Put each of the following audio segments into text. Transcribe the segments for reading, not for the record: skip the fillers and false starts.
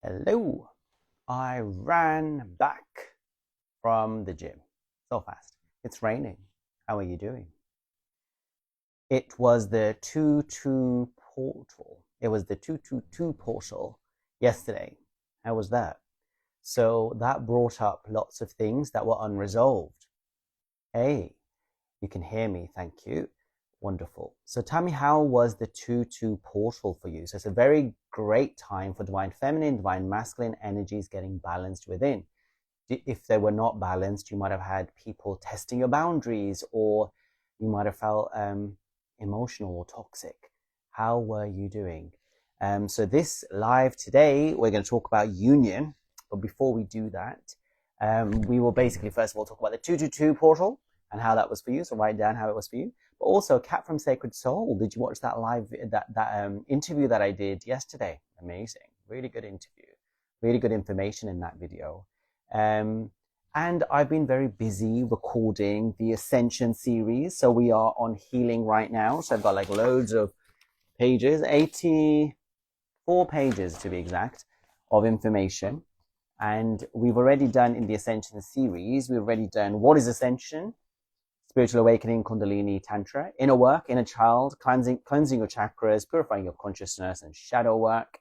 Hello, I ran back from the gym so fast. It's raining. How are you doing? It was the 2-2 portal. It was the 222 portal yesterday. How was that? So that brought up lots of things that were unresolved. Hey, you can hear me, thank you. Wonderful. So tell me, how was the 2-2 portal for you? So it's a very great time for divine feminine, divine masculine energies getting balanced within. If they were not balanced, you might have had people testing your boundaries, or you might have felt emotional or toxic. How were you doing? So this live today, we're going to talk about union. But before we do that, we will basically first of all talk about the 222 portal and how that was for you. So write down how it was for you. But also, Cat from Sacred Soul, did you watch that live interview that I did yesterday? Amazing, really good interview, really good information in that video. And I've been very busy recording the Ascension series. So we are on healing right now. So I've got like loads of pages, 84 pages to be exact, of information. And we've already done in the Ascension series, we've already done what is Ascension, spiritual awakening, Kundalini, Tantra, inner work, inner child, cleansing your chakras, purifying your consciousness, and shadow work,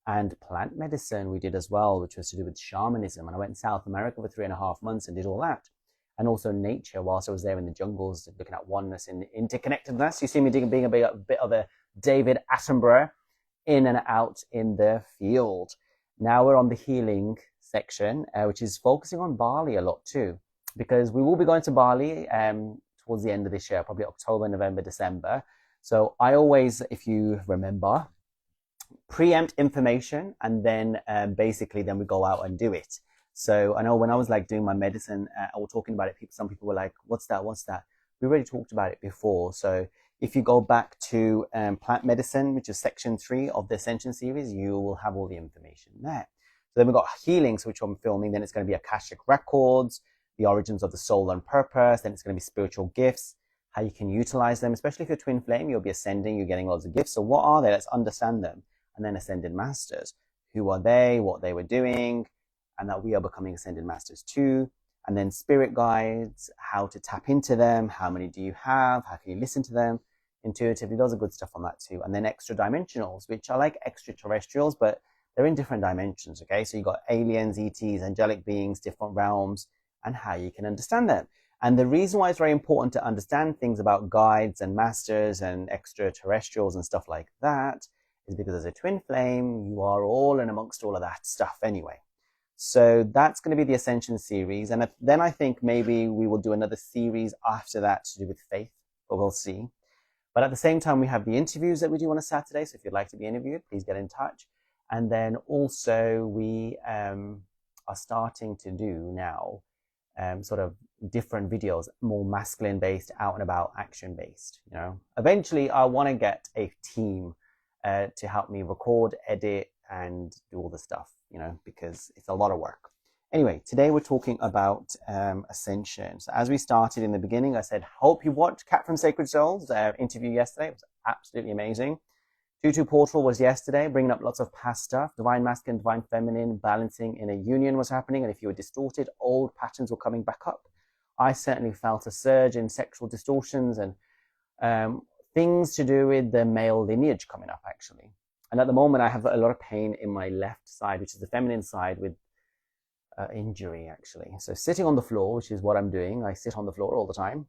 and plant medicine we did as well, which was to do with shamanism. And I went to South America for 3.5 months and did all that. And also nature, whilst I was there in the jungles, looking at oneness and interconnectedness. You see me being a bit of a David Attenborough, in and out in the field. Now we're on the healing section, which is focusing on Bali a lot too, because we will be going to Bali towards the end of this year, probably October, November, December. So I always, if you remember, preempt information, and then basically then we go out and do it. So I know when I was like doing my medicine or talking about it, some people were like, what's that? We already talked about it before. So if you go back to plant medicine, which is section 3 of the Ascension series, you will have all the information there. So then we've got healings, which I'm filming. Then it's going to be Akashic records, the origins of the soul and purpose. Then it's going to be spiritual gifts, how you can utilize them, especially if you're twin flame, you'll be ascending, you're getting lots of gifts. So what are they? Let's understand them. And then ascended masters. Who are they? What they were doing? And that we are becoming ascended masters too. And then spirit guides, how to tap into them. How many do you have? How can you listen to them intuitively? Those are good stuff on that too. And then extra dimensionals, which are like extraterrestrials, but they're in different dimensions. Okay. So you've got aliens, ETs, angelic beings, different realms, and how you can understand them. And the reason why it's very important to understand things about guides and masters and extraterrestrials and stuff like that is because as a twin flame, you are all and amongst all of that stuff anyway. So that's going to be the Ascension series. And then I think maybe we will do another series after that to do with faith, but we'll see. But at the same time, we have the interviews that we do on a Saturday. So if you'd like to be interviewed, please get in touch. And then also we are starting to do now sort of different videos, more masculine based, out and about, action based. You know, eventually I want to get a team to help me record, edit, and do all the stuff, you know, because it's a lot of work. Anyway, today we're talking about Ascension. So as we started in the beginning, I said, hope you watched Cat from Sacred Souls interview yesterday. It was absolutely amazing. 2-2 portal was yesterday, bringing up lots of past stuff. Divine masculine, divine feminine, balancing in a union was happening. And if you were distorted, old patterns were coming back up. I certainly felt a surge in sexual distortions and things to do with the male lineage coming up, actually. And at the moment, I have a lot of pain in my left side, which is the feminine side, with injury, actually. So sitting on the floor, which is what I'm doing. I sit on the floor all the time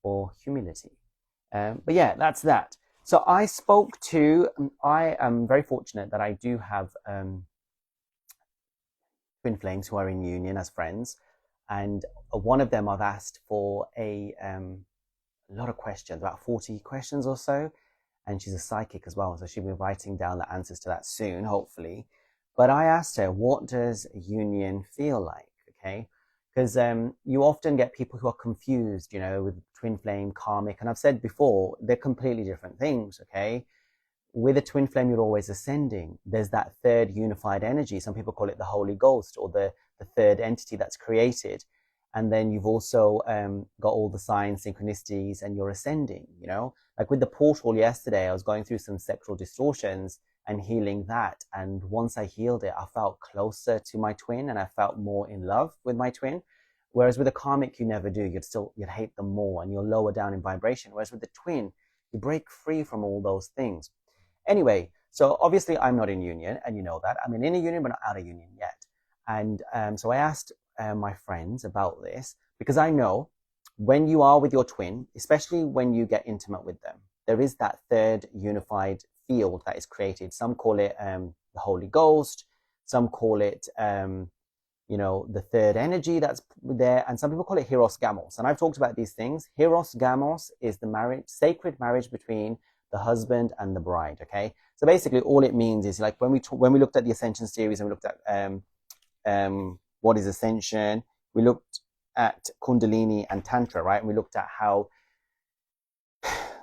for humility. But yeah, that's that. So I am very fortunate that I do have twin flames who are in union as friends. And one of them I've asked for a lot of questions, about 40 questions or so. And she's a psychic as well. So she'll be writing down the answers to that soon, hopefully. But I asked her, what does union feel like? Okay. Because you often get people who are confused, you know, with twin flame, karmic. And I've said before, they're completely different things, okay? With a twin flame, you're always ascending. There's that third unified energy. Some people call it the Holy Ghost, or the third entity that's created. And then you've also got all the signs, synchronicities, and you're ascending, you know? Like with the portal yesterday, I was going through some sexual distortions, and healing that. And once I healed it, I felt closer to my twin and I felt more in love with my twin. Whereas with a karmic, you never do. You'd hate them more and you're lower down in vibration. Whereas with the twin, you break free from all those things. Anyway, so obviously I'm not in union, and you know that. I'm in a union, but not out of union yet. And so I asked my friends about this, because I know when you are with your twin, especially when you get intimate with them, there is that third unified field that is created. Some call it the Holy Ghost. Some call it, the third energy that's there. And some people call it Hieros Gamos. And I've talked about these things. Hieros Gamos is the sacred marriage between the husband and the bride, okay? So basically all it means is, like, when we looked at the Ascension series and we looked at what is Ascension, we looked at Kundalini and Tantra, right? And we looked at how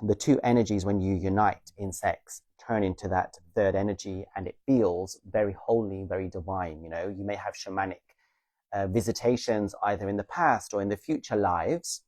the two energies, when you unite in sex, turn into that third energy, and it feels very holy, very divine. You may have shamanic visitations either in the past or in the future lives.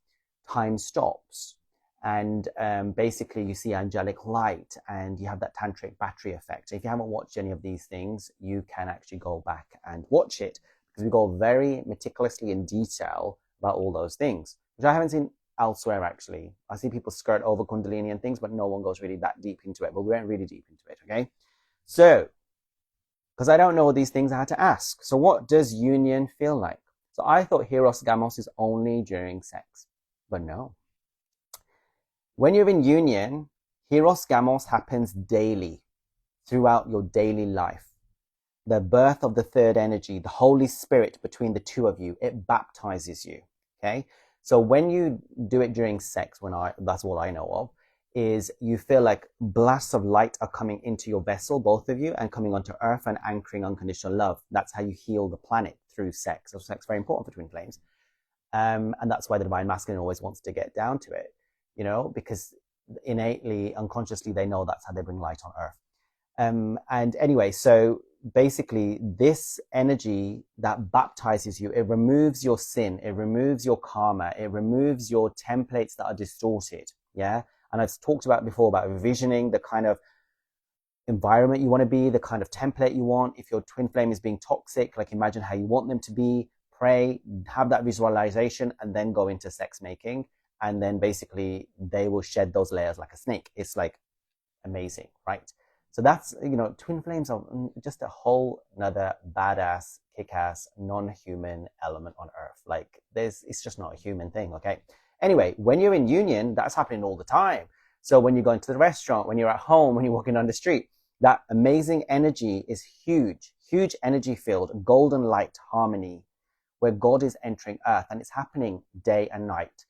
Time stops, and basically you see angelic light, and you have that tantric battery effect. If you haven't watched any of these things, you can actually go back and watch it, because we go very meticulously in detail about all those things, which I haven't seen elsewhere. Actually, I see people skirt over Kundalini and things, but no one goes really that deep into it. But we went really deep into it, okay? So, because I don't know these things, I had to ask. So what does union feel like? So I thought Hieros Gamos is only during sex, but no. When you're in union, Hieros Gamos happens daily, throughout your daily life. The birth of the third energy, the Holy Spirit between the two of you, it baptizes you, okay? So when you do it during sex, that's all I know of, is you feel like blasts of light are coming into your vessel, both of you, and coming onto earth and anchoring unconditional love. That's how you heal the planet, through sex. So sex is very important for twin flames. And that's why the divine masculine always wants to get down to it, because innately, unconsciously, they know that's how they bring light on earth. And anyway, so basically this energy that baptizes you, it removes your sin, it removes your karma, it removes your templates that are distorted. Yeah. And I've talked about before about envisioning the kind of environment you want to be, the kind of template you want. If your twin flame is being toxic, like, imagine how you want them to be, pray, have that visualization, and then go into sex making. And then basically they will shed those layers like a snake. It's like amazing, right? So that's, twin flames are just a whole another badass, kick-ass, non-human element on earth. Like, it's just not a human thing, okay? Anyway, when you're in union, that's happening all the time. So when you go into the restaurant, when you're at home, when you're walking down the street, that amazing energy is huge, huge energy field, golden light harmony, where God is entering earth, and it's happening day and night.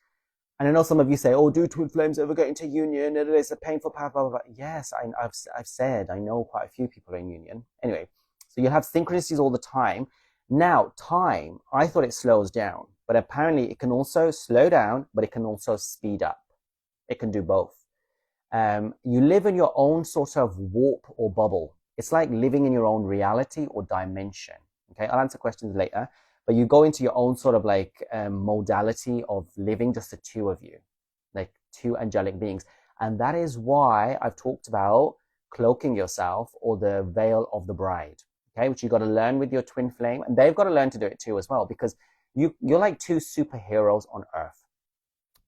And I know some of you say, oh, do twin flames ever get into union? It's a painful path, blah, blah, blah. Yes, I've said, I know quite a few people in union. Anyway, so you'll have synchronicities all the time. Now, time, I thought it slows down, but apparently it can also slow down, but it can also speed up. It can do both. You live in your own sort of warp or bubble. It's like living in your own reality or dimension. Okay, I'll answer questions later. But you go into your own sort of like modality of living, just the two of you, like two angelic beings. And that is why I've talked about cloaking yourself, or the veil of the bride, okay, which you've got to learn with your twin flame. And they've got to learn to do it too as well, because you're like two superheroes on earth.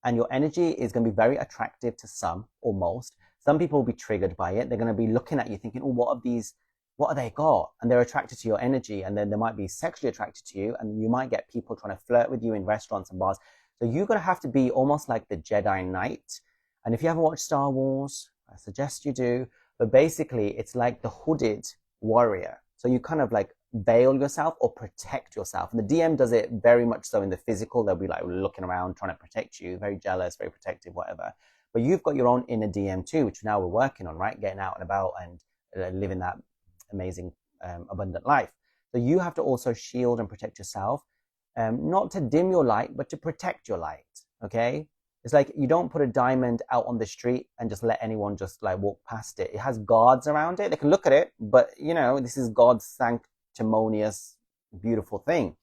And your energy is going to be very attractive to some or most. Some people will be triggered by it. They're going to be looking at you thinking, oh, what have they got? And they're attracted to your energy, and then they might be sexually attracted to you, and you might get people trying to flirt with you in restaurants and bars. So you're going to have to be almost like the Jedi Knight. And if you haven't watched Star Wars, I suggest you do. But basically, it's like the hooded warrior. So you kind of like veil yourself or protect yourself. And the DM does it very much so in the physical. They'll be like looking around, trying to protect you, very jealous, very protective, whatever. But you've got your own inner DM too, which now we're working on, right? Getting out and about and living that amazing, abundant life. So you have to also shield and protect yourself, not to dim your light, but to protect your light. Okay. It's like you don't put a diamond out on the street and just let anyone just like walk past it. It has guards around it. They can look at it, but this is God's sanctimonious, beautiful thing.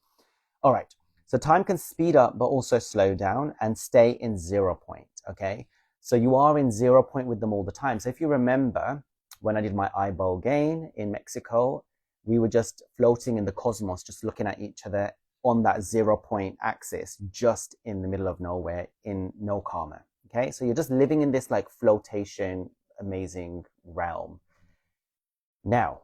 All right. So time can speed up, but also slow down and stay in 0 point. Okay. So you are in 0 point with them all the time. So if you remember, when I did my ibogaine in Mexico, we were just floating in the cosmos, just looking at each other on that 0 point axis, just in the middle of nowhere, in no karma. Okay, so you're just living in this like flotation, amazing realm. Now,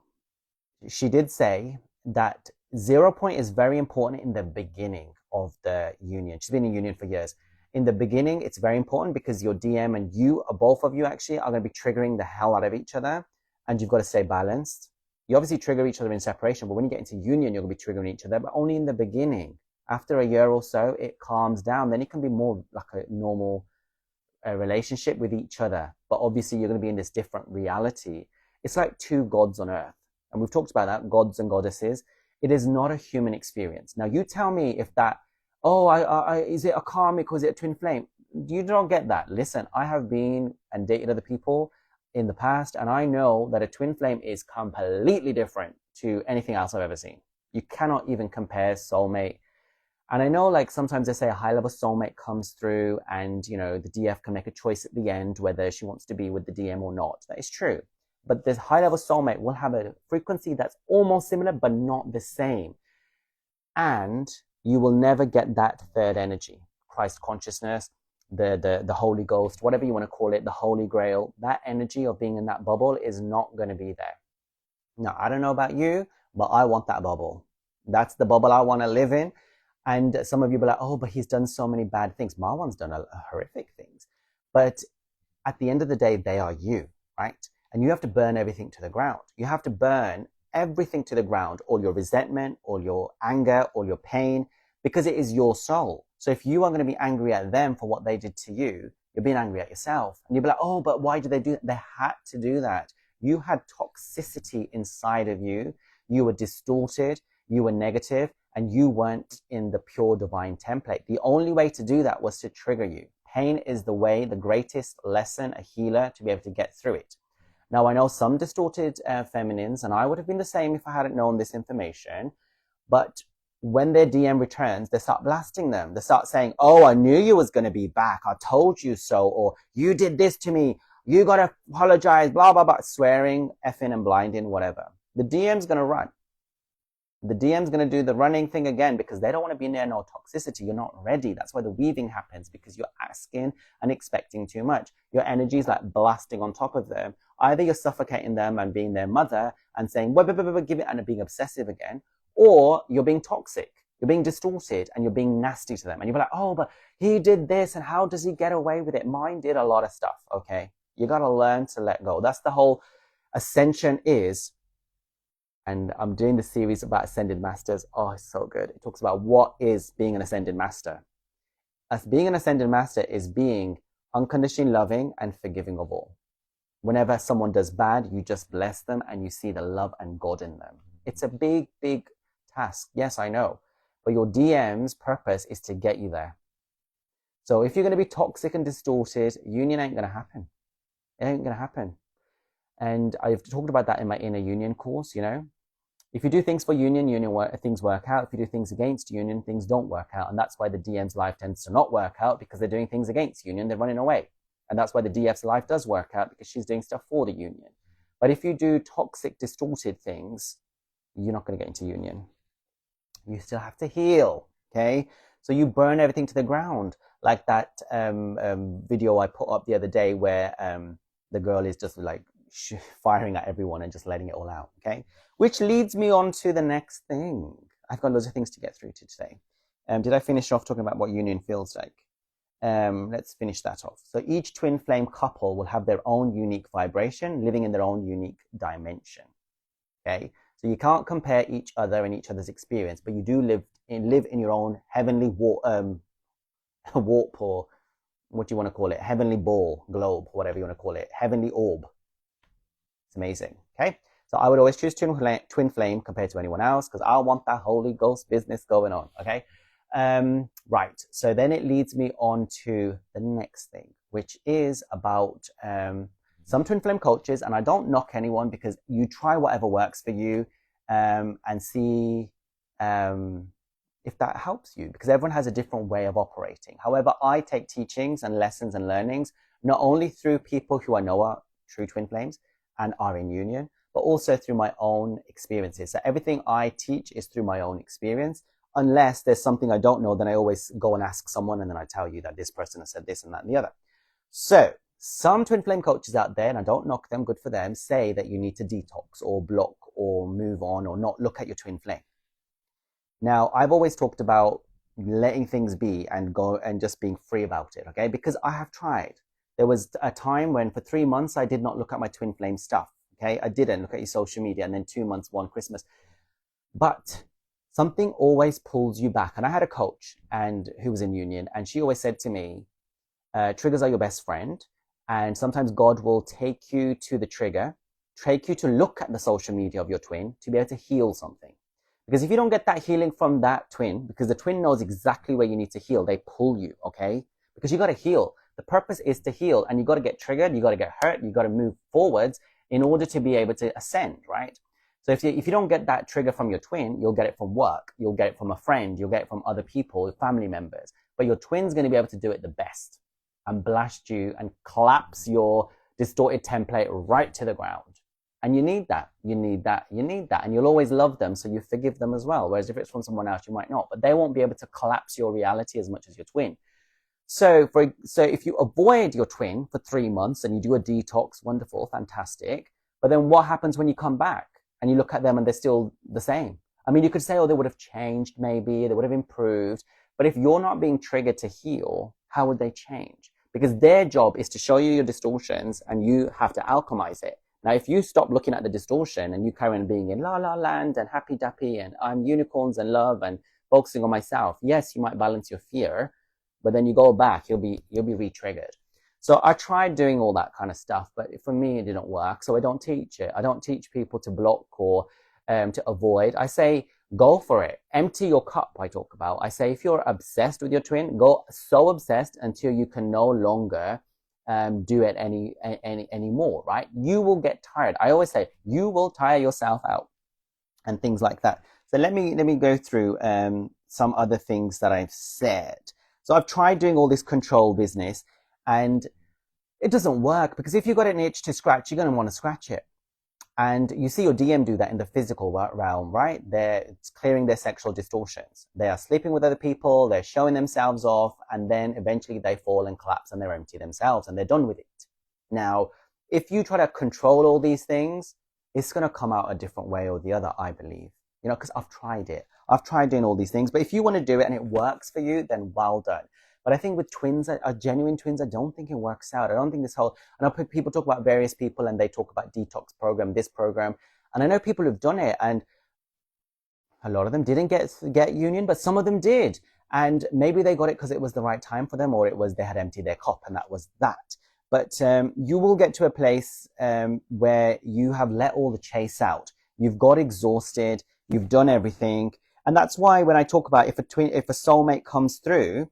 she did say that 0 point is very important in the beginning of the union. She's been in union for years. In the beginning, it's very important because your DM and you, both of you actually, are going to be triggering the hell out of each other, and you've got to stay balanced. You obviously trigger each other in separation, but when you get into union, you're going to be triggering each other, but only in the beginning. After a year or so, it calms down. Then it can be more like a normal relationship with each other. But obviously, you're going to be in this different reality. It's like two gods on earth. And we've talked about that, gods and goddesses. It is not a human experience. Now, you tell me if that, is it a karmic or is it a twin flame? You don't get that. Listen, I have been and dated other people in the past, and I know that a twin flame is completely different to anything else I've ever seen. You cannot even compare soulmate. And I know like sometimes they say a high level soulmate comes through and, you know, the DF can make a choice at the end whether she wants to be with the DM or not. That is true. But this high level soulmate will have a frequency that's almost similar, but not the same. And you will never get that third energy, Christ consciousness, the Holy Ghost, whatever you want to call it, the Holy Grail. That energy of being in that bubble is not going to be there. Now, I don't know about you, but I want that bubble. That's the bubble I want to live in. And some of you be like, oh, but he's done so many bad things. Marwan's done a horrific things. But at the end of the day, they are you, right? And you have to burn everything to the ground. You have to burn everything to the ground, all your resentment, all your anger, all your pain, because it is your soul. So if you are going to be angry at them for what they did to you, you're being angry at yourself. And you'll be like, oh, but why did they do that? They had to do that. You had toxicity inside of you. You were distorted. You were negative, and you weren't in the pure divine template. The only way to do that was to trigger you. Pain is the way, the greatest lesson, a healer, to be able to get through it. Now, I know some distorted feminines, and I would have been the same if I hadn't known this information, but when their DM returns, they start blasting them. They start saying, oh, I knew you was going to be back. I told you so. Or you did this to me. You got to apologize, blah, blah, blah, swearing, effing and blinding, whatever. The DM's going to run. The DM's going to do the running thing again because they don't want to be near no toxicity. You're not ready. That's why the weaving happens, because you're asking and expecting too much. Your energy is like blasting on top of them. Either you're suffocating them and being their mother and saying, give it, and being obsessive again, or you're being toxic. You're being distorted and you're being nasty to them. And you're like, oh, but he did this and how does he get away with it? Mine did a lot of stuff, okay? You got to learn to let go. That's the whole ascension is. And I'm doing the series about ascended masters. Oh, it's so good. It talks about what is being an ascended master. As being an ascended master is being unconditionally loving and forgiving of all. Whenever someone does bad, you just bless them and you see the love and God in them. It's a big, big task. Yes, I know. But your DM's purpose is to get you there. So if you're going to be toxic and distorted, union ain't going to happen. It ain't going to happen. And I've talked about that in my inner union course, you know. If you do things for union, things work out. If you do things against union, things don't work out. And that's why the DM's life tends to not work out, because they're doing things against union. They're running away. And that's why the DF's life does work out, because she's doing stuff for the union. But if you do toxic, distorted things, you're not going to get into union. You still have to heal, okay? So you burn everything to the ground, like that video I put up the other day where the girl is just like firing at everyone and just letting it all out, okay? Which leads me on to the next thing. I've got loads of things to get through to today. Did I finish off talking about what union feels like? Let's finish that off. So each twin flame couple will have their own unique vibration, living in their own unique dimension, okay? So you can't compare each other and each other's experience, but you do live in your own heavenly warp, or what do you want to call it? Heavenly ball, globe, whatever you want to call it. Heavenly orb. It's amazing, okay? So I would always choose twin flame compared to anyone else, because I want that Holy Ghost business going on, okay? Right, so then it leads me on to the next thing, which is about some twin flame coaches, and I don't knock anyone, because you try whatever works for you and see if that helps you, because everyone has a different way of operating. However, I take teachings and lessons and learnings not only through people who I know are true twin flames, and are in union, but also through my own experiences. So everything I teach is through my own experience. Unless there's something I don't know, then I always go and ask someone, and then I tell you that this person has said this and that and the other. So some twin flame coaches out there, and I don't knock them, good for them, say that you need to detox or block or move on or not look at your twin flame. Now, I've always talked about letting things be and go and just being free about it, okay? Because I have tried. There was a time when for 3 months I did not look at my twin flame stuff, okay? I didn't look at your social media, and then 2 months, one Christmas. But something always pulls you back. And I had a coach and who was in union, and she always said to me, triggers are your best friend. And sometimes God will take you to the trigger, take you to look at the social media of your twin to be able to heal something. Because if you don't get that healing from that twin, because the twin knows exactly where you need to heal, they pull you, okay? Because you got to heal. The purpose is to heal, and you got to get triggered, you got to get hurt, you got to move forwards in order to be able to ascend, right? So if you don't get that trigger from your twin, you'll get it from work, you'll get it from a friend, you'll get it from other people, family members. But your twin's going to be able to do it the best and blast you and collapse your distorted template right to the ground. And you need that, you need that, you need that. And you'll always love them, so you forgive them as well. Whereas if it's from someone else, you might not. But they won't be able to collapse your reality as much as your twin. So if you avoid your twin for 3 months and you do a detox, wonderful, fantastic. But then what happens when you come back and you look at them and they're still the same? I mean, you could say, oh, they would have changed maybe, they would have improved. But if you're not being triggered to heal, how would they change? Because their job is to show you your distortions and you have to alchemize it. Now, if you stop looking at the distortion and you carry on being in la la land and happy dappy and I'm unicorns and love and focusing on myself, yes, you might balance your fear, but then you go back, you'll be re-triggered. So I tried doing all that kind of stuff, but for me, it didn't work. So I don't teach it. I don't teach people to block or to avoid. I say, go for it. Empty your cup, I talk about. I say, if you're obsessed with your twin, go so obsessed until you can no longer do it anymore, right? You will get tired. I always say, you will tire yourself out and things like that. So let me go through some other things that I've said. So I've tried doing all this control business and it doesn't work, because if you've got an itch to scratch, you're going to want to scratch it. And you see your DM do that in the physical realm, right? They're clearing their sexual distortions. They are sleeping with other people, they're showing themselves off, and then eventually they fall and collapse and they're empty themselves and they're done with it. Now, if you try to control all these things, it's going to come out a different way or the other, I believe. You know, because I've tried it. I've tried doing all these things. But if you want to do it and it works for you, then well done. But I think with twins, genuine twins, I don't think it works out. I don't think this whole, I know people talk about various people and they talk about detox program, this program. And I know people who've done it and a lot of them didn't get union, but some of them did. And maybe they got it because it was the right time for them, or it was they had emptied their cup and that was that. But you will get to a place where you have let all the chase out. You've got exhausted. You've done everything. And that's why when I talk about if a soulmate comes through,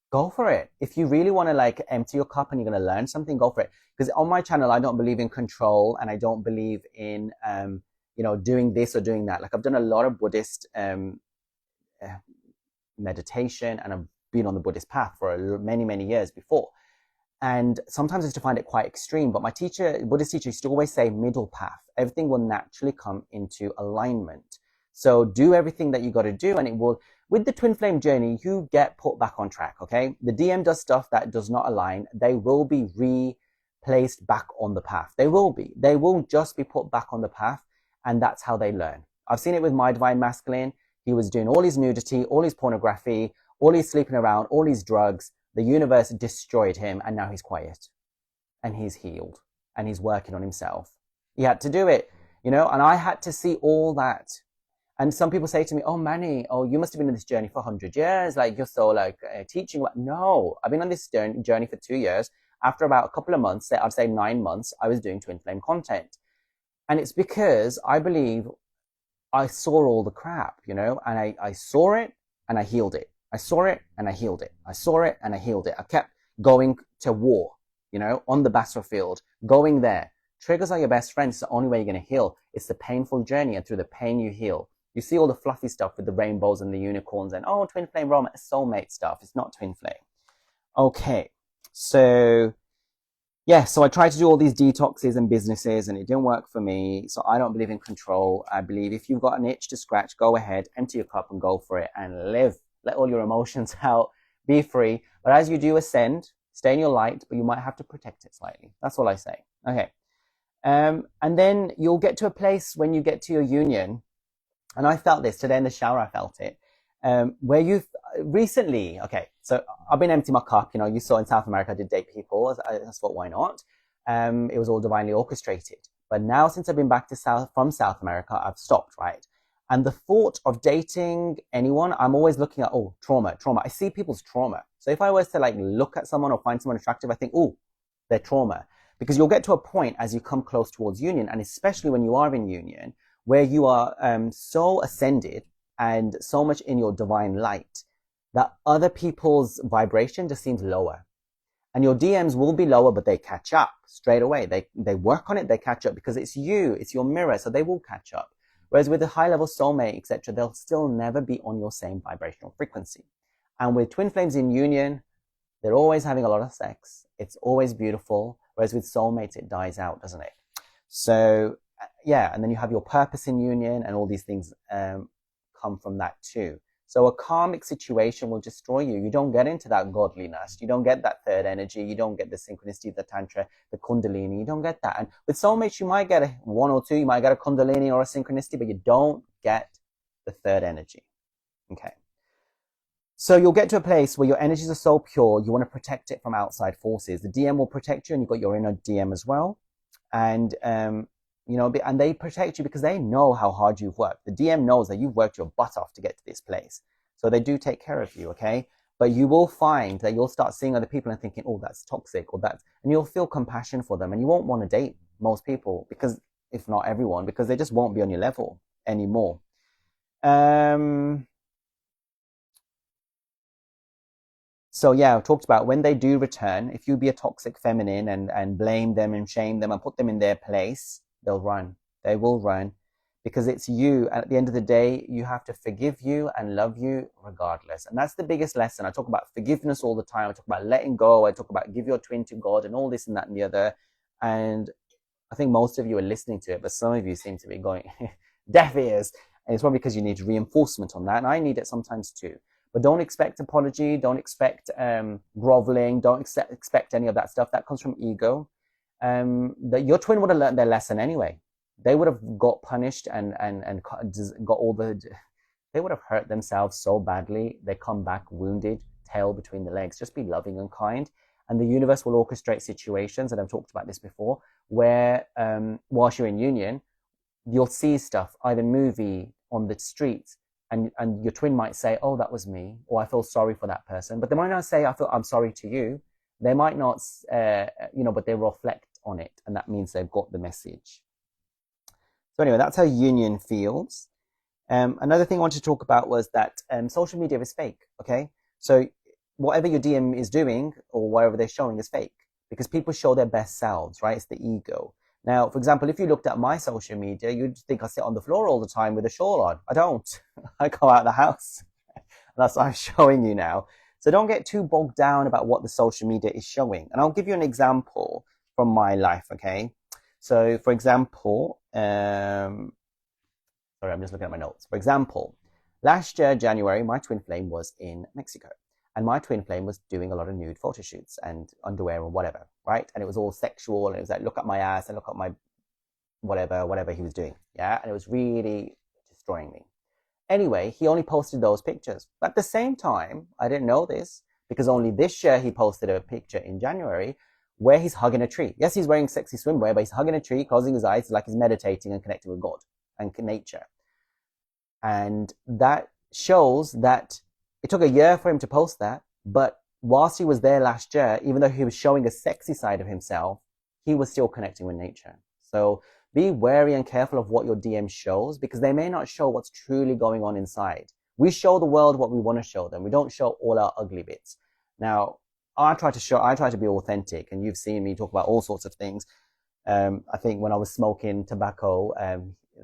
go for it. If you really want to like empty your cup and you're going to learn something, go for it. Because on my channel, I don't believe in control and I don't believe in, doing this or doing that. Like I've done a lot of Buddhist meditation and I've been on the Buddhist path for many, many years before. And sometimes I used to find it quite extreme, but my Buddhist teacher used to always say middle path. Everything will naturally come into alignment. So do everything that you got to do and it will, with the twin flame journey, you get put back on track, okay? The DM does stuff that does not align. They will be replaced back on the path. They will be. They will just be put back on the path and that's how they learn. I've seen it with my divine masculine. He was doing all his nudity, all his pornography, all his sleeping around, all his drugs. The universe destroyed him and now he's quiet and he's healed and he's working on himself. He had to do it, and I had to see all that. And some people say to me, oh, Manny, you must have been on this journey for 100 years. Like you're so teaching. No, I've been on this journey for 2 years. After about a couple of months, I'd say 9 months, I was doing twin flame content. And it's because I believe I saw all the crap, and I saw it and I healed it. I saw it and I healed it. I saw it and I healed it. I kept going to war, on the battlefield, going there. Triggers are your best friends. It's the only way you're going to heal. It's the painful journey, and through the pain you heal. You see all the fluffy stuff with the rainbows and the unicorns and, twin flame romance, soulmate stuff. It's not twin flame. Okay, so yeah, so I tried to do all these detoxes and businesses and it didn't work for me. So I don't believe in control. I believe if you've got an itch to scratch, go ahead, empty your cup and go for it and live. Let all your emotions out, be free. But as you do ascend, stay in your light, but you might have to protect it slightly. That's all I say. Okay. And then you'll get to a place when you get to your union, and I felt this today in the shower, I felt it, where you've recently, okay, so I've been emptying my cup, you know, you saw in South America, I did date people, I thought, why not? It was all divinely orchestrated. But now since I've been back to from South America, I've stopped, right? And the thought of dating anyone, I'm always looking at, oh, trauma. I see people's trauma. So if I was to like look at someone or find someone attractive, I think, oh, their trauma. Because you'll get to a point as you come close towards union, and especially when you are in union, where you are so ascended and so much in your divine light that other people's vibration just seems lower. And your DMs will be lower, but they catch up straight away. They work on it, they catch up because it's you, it's your mirror, so they will catch up. Whereas with a high-level soulmate, etc., they'll still never be on your same vibrational frequency. And with twin flames in union, they're always having a lot of sex. It's always beautiful. Whereas with soulmates, it dies out, doesn't it? So, yeah, and then you have your purpose in union, and all these things come from that too. So a karmic situation will destroy you. You don't get into that godliness. You don't get that third energy. You don't get the synchronicity, the tantra, the kundalini. You don't get that. And with soulmates, you might get one or two. You might get a kundalini or a synchronicity, but you don't get the third energy. Okay. So you'll get to a place where your energies are so pure, you want to protect it from outside forces. The DM will protect you, and you've got your inner DM as well. And you know, and they protect you because they know how hard you've worked. The DM knows that you've worked your butt off to get to this place. So they do take care of you, okay? But you will find that you'll start seeing other people and thinking, oh, that's toxic, or that's, and you'll feel compassion for them, and you won't want to date most people, because, if not everyone, because they just won't be on your level anymore. So yeah, I've talked about when they do return, if you be a toxic feminine and blame them and shame them and put them in their place, they'll run. They will run because it's you. And at the end of the day, you have to forgive you and love you regardless. And that's the biggest lesson. I talk about forgiveness all the time. I talk about letting go. I talk about give your twin to God and all this and that and the other. And I think most of you are listening to it, but some of you seem to be going deaf ears. And it's probably because you need reinforcement on that. And I need it sometimes too. But don't expect apology. Don't expect groveling. Don't expect any of that stuff. That comes from ego. That your twin would have learned their lesson anyway. They would have got punished and got all the. They would have hurt themselves so badly. They come back wounded, tail between the legs. Just be loving and kind, and the universe will orchestrate situations. And I've talked about this before, where whilst you're in union, you'll see stuff, either movie on the streets, and your twin might say, "Oh, that was me," or "I feel sorry for that person," but they might not say, "I'm sorry to you." They might not, but they reflect on it, and that means they've got the message. So anyway, that's how union feels. Another thing I wanted to talk about was that social media is fake, okay? So whatever your DM is doing or whatever they're showing is fake because people show their best selves, right? It's the ego. Now, for example, if you looked at my social media, you'd think I sit on the floor all the time with a shawl on. I don't. I go out of the house. That's what I'm showing you now. So don't get too bogged down about what the social media is showing. And I'll give you an example from my life, okay? So, for example, sorry, I'm just looking at my notes. For example, last year, January, my twin flame was in Mexico. And my twin flame was doing a lot of nude photo shoots and underwear or whatever, right? And it was all sexual. And it was like, look at my ass and look at my whatever he was doing. Yeah. And it was really destroying me. Anyway, he only posted those pictures. But at the same time, I didn't know this because only this year he posted a picture in January where he's hugging a tree. Yes, he's wearing sexy swimwear, but he's hugging a tree, closing his eyes, like he's meditating and connecting with God and nature. And that shows that it took a year for him to post that, but whilst he was there last year, even though he was showing a sexy side of himself, he was still connecting with nature. So be wary and careful of what your DM shows because they may not show what's truly going on inside. We show the world what we want to show them. We don't show all our ugly bits. Now, I try to be authentic, and you've seen me talk about all sorts of things. I think when I was smoking tobacco,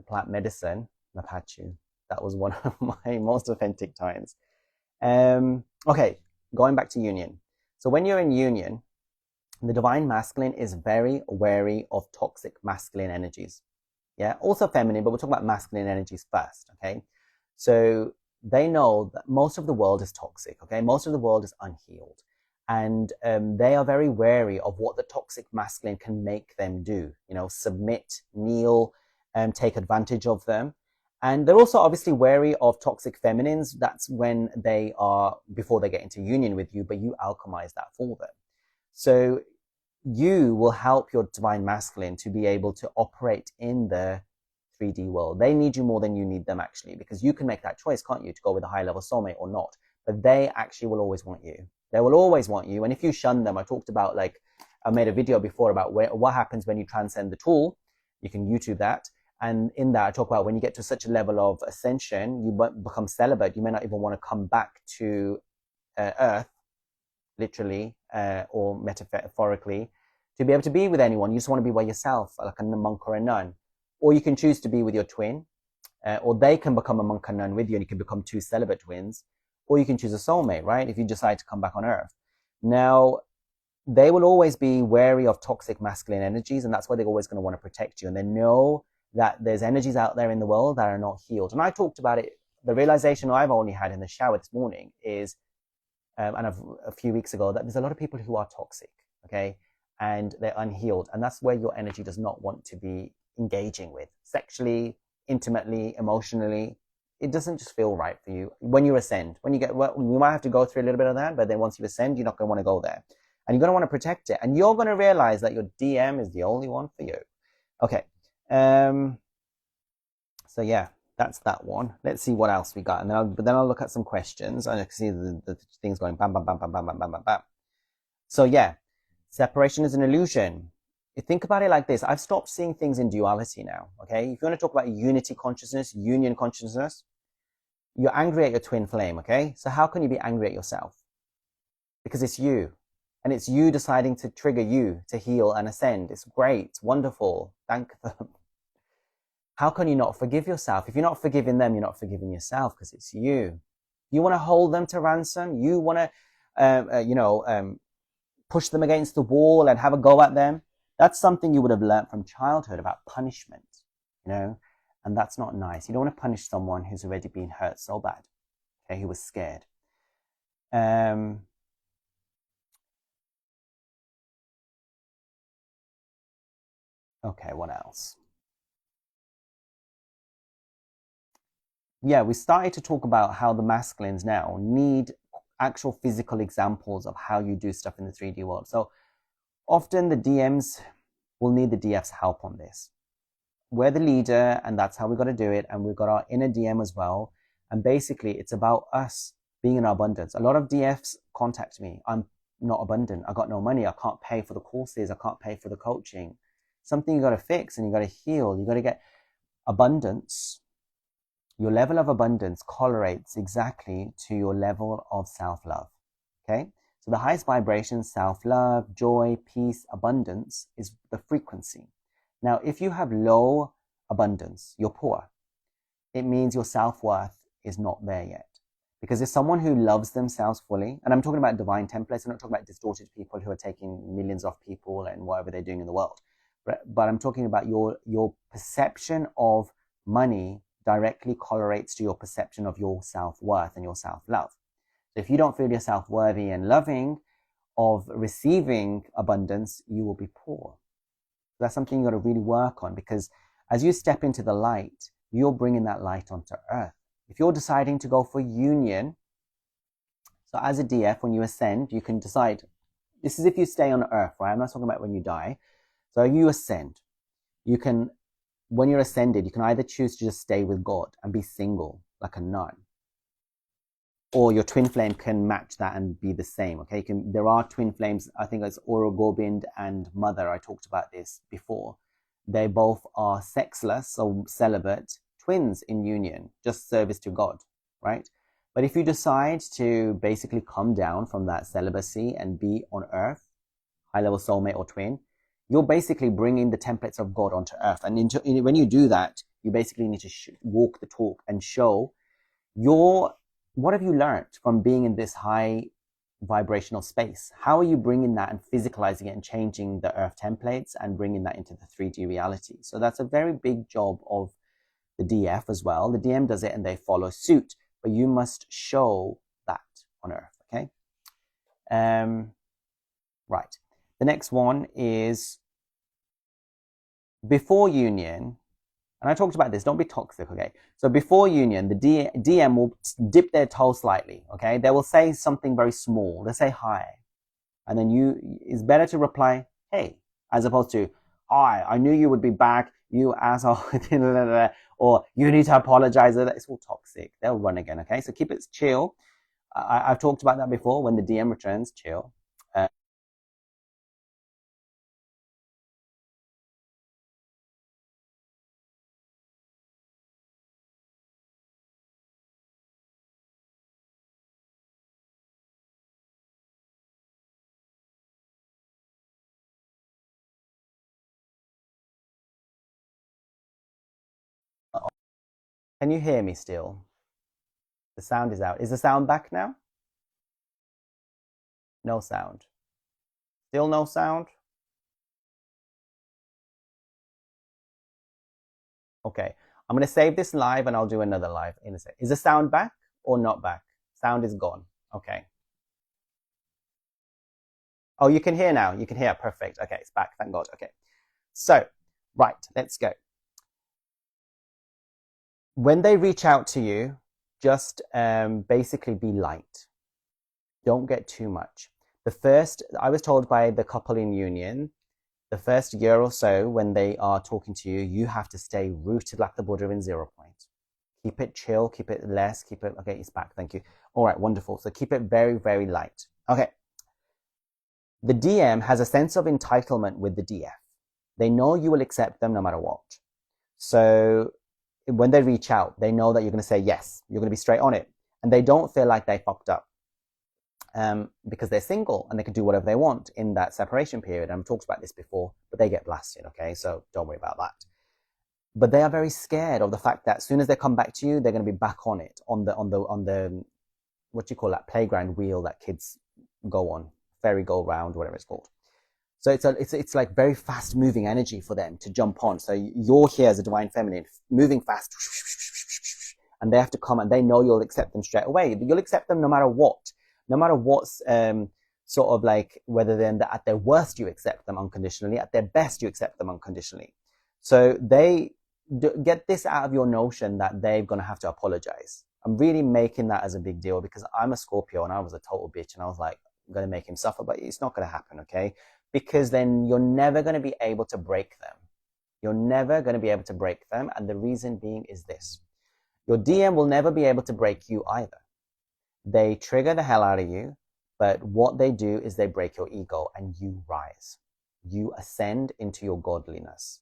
plant medicine, Mapachu, that was one of my most authentic times. Okay, going back to union. So when you're in union, The divine masculine is very wary of toxic masculine energies. Yeah, also feminine, but we'll talk about masculine energies first, okay? So they know that most of the world is toxic, okay? Most of the world is unhealed. And they are very wary of what the toxic masculine can make them do, you know, submit, kneel, take advantage of them. And they're also obviously wary of toxic feminines. That's when they are, before they get into union with you, but you alchemize that for them. So you will help your divine masculine to be able to operate in the 3D world. They need you more than you need them, actually, because you can make that choice, can't you, to go with a high level soulmate or not. But they actually will always want you. They will always want you. And if you shun them, I talked about, like, I made a video before about what happens when you transcend the tool. You can YouTube that. And in that, I talk about when you get to such a level of ascension, you become celibate. You may not even want to come back to Earth, literally or metaphorically, to be able to be with anyone. You just want to be by yourself, like a monk or a nun. Or you can choose to be with your twin, or they can become a monk and nun with you, and you can become two celibate twins. Or you can choose a soulmate, right, if you decide to come back on Earth. Now, they will always be wary of toxic masculine energies, and that's why they're always going to want to protect you. And they know that there's energies out there in the world that are not healed. And I talked about it. The realization I've only had in the shower this morning is, and a few weeks ago, that there's a lot of people who are toxic, okay, and they're unhealed. And that's where your energy does not want to be engaging with, sexually, intimately, emotionally. It doesn't just feel right for you. When you ascend, when you get, well, you might have to go through a little bit of that, but then once you ascend, you're not going to want to go there. And you're going to want to protect it. And you're going to realize that your DM is the only one for you. Okay. So yeah, that's that one. Let's see what else we got. And then I'll look at some questions. I can see the things going bam, bam, bam, bam, bam, bam, bam, bam, bam. So yeah, separation is an illusion. You think about it like this. I've stopped seeing things in duality now, okay? If you want to talk about unity consciousness, union consciousness, you're angry at your twin flame, okay? So how can you be angry at yourself? Because it's you. And it's you deciding to trigger you to heal and ascend. It's great. It's wonderful. Thank them. How can you not forgive yourself? If you're not forgiving them, you're not forgiving yourself, because it's you. You want to hold them to ransom. You want to, push them against the wall and have a go at them. That's something you would have learned from childhood about punishment, and that's not nice. You don't want to punish someone who's already been hurt so bad, okay, who was scared. Okay, what else? Yeah, we started to talk about how the masculines now need actual physical examples of how you do stuff in the 3D world. So often the DMs will need the DF's help on this. We're the leader, and that's how we got to do it. And we've got our inner DM as well. And basically, it's about us being in abundance. A lot of DFs contact me. I'm not abundant. I got no money. I can't pay for the courses. I can't pay for the coaching. Something you got to fix, and you got to heal. You got to get abundance. Your level of abundance correlates exactly to your level of self-love, okay? So the highest vibration, self-love, joy, peace, abundance, is the frequency. Now, if you have low abundance, you're poor. It means your self-worth is not there yet. Because if someone who loves themselves fully, and I'm talking about divine templates, I'm not talking about distorted people who are taking millions off people and whatever they're doing in the world, but I'm talking about your perception of money directly correlates to your perception of your self-worth and your self-love. So if you don't feel yourself worthy and loving of receiving abundance, you will be poor. That's something you got to really work on, because as you step into the light, you're bringing that light onto earth. If you're deciding to go for union, so as a DF, when you ascend, you can decide, this is if you stay on earth, right? I'm not talking about when you die. So you ascend, you can, when you're ascended, you can either choose to just stay with God and be single, like a nun. Or your twin flame can match that and be the same, okay? There are twin flames, I think it's Aura Gobind and Mother, I talked about this before. They both are sexless, so celibate, twins in union, just service to God, right? But if you decide to basically come down from that celibacy and be on earth, high-level soulmate or twin, you're basically bringing the templates of God onto earth. And when you do that, you basically need to walk the talk and show what have you learned from being in this high vibrational space. How are you bringing that and physicalizing it and changing the earth templates and bringing that into the 3D reality? So that's a very big job of the DF as well. The DM does it and they follow suit, but you must show that on earth, okay? Right. The next one is before union, and I talked about this, don't be toxic, okay? So before union, the DM will dip their toe slightly, okay? They will say something very small. They say hi. And then it's better to reply, hey, as opposed to, hi, I knew you would be back, you asshole, or you need to apologize. It's all toxic. They'll run again, okay? So keep it chill. I've talked about that before. When the DM returns, chill. Can you hear me still? The sound is out. Is the sound back now? No sound. Still no sound? Okay. I'm going to save this live and I'll do another live in a sec. Is the sound back or not back? Sound is gone. Okay. Oh, you can hear now. You can hear. Perfect. Okay, it's back. Thank God. Okay. So, right, let's go. When they reach out to you, just basically be light. Don't get too much. I was told by the couple in union, the first year or so when they are talking to you, you have to stay rooted like the Buddha in 0 point. Keep it chill, keep it less, keep it, okay, it's back, thank you. All right, wonderful. So keep it very, very light. Okay. The DM has a sense of entitlement with the DF. They know you will accept them no matter what. So when they reach out, they know that you're going to say yes, you're going to be straight on it. And they don't feel like they fucked up. Because they're single and they can do whatever they want in that separation period. I've talked about this before, but they get blasted, okay? So don't worry about that. But they are very scared of the fact that as soon as they come back to you, they're going to be back on it, on the what do you call that playground wheel that kids go on, merry-go-round, whatever it's called. So it's like very fast moving energy for them to jump on. So you're here as a divine feminine, moving fast, and they have to come and they know you'll accept them straight away. You'll accept them no matter what. No matter what's sort of like, whether they're at their worst, you accept them unconditionally. At their best, you accept them unconditionally. So they get this out of your notion that they're going to have to apologize. I'm really making that as a big deal because I'm a Scorpio and I was a total bitch and I was like, I'm going to make him suffer, but it's not going to happen, okay? Because then you're never going to be able to break them. You're never going to be able to break them. And the reason being is this. Your DM will never be able to break you either. They trigger the hell out of you, but what they do is they break your ego and you rise. You ascend into your godliness.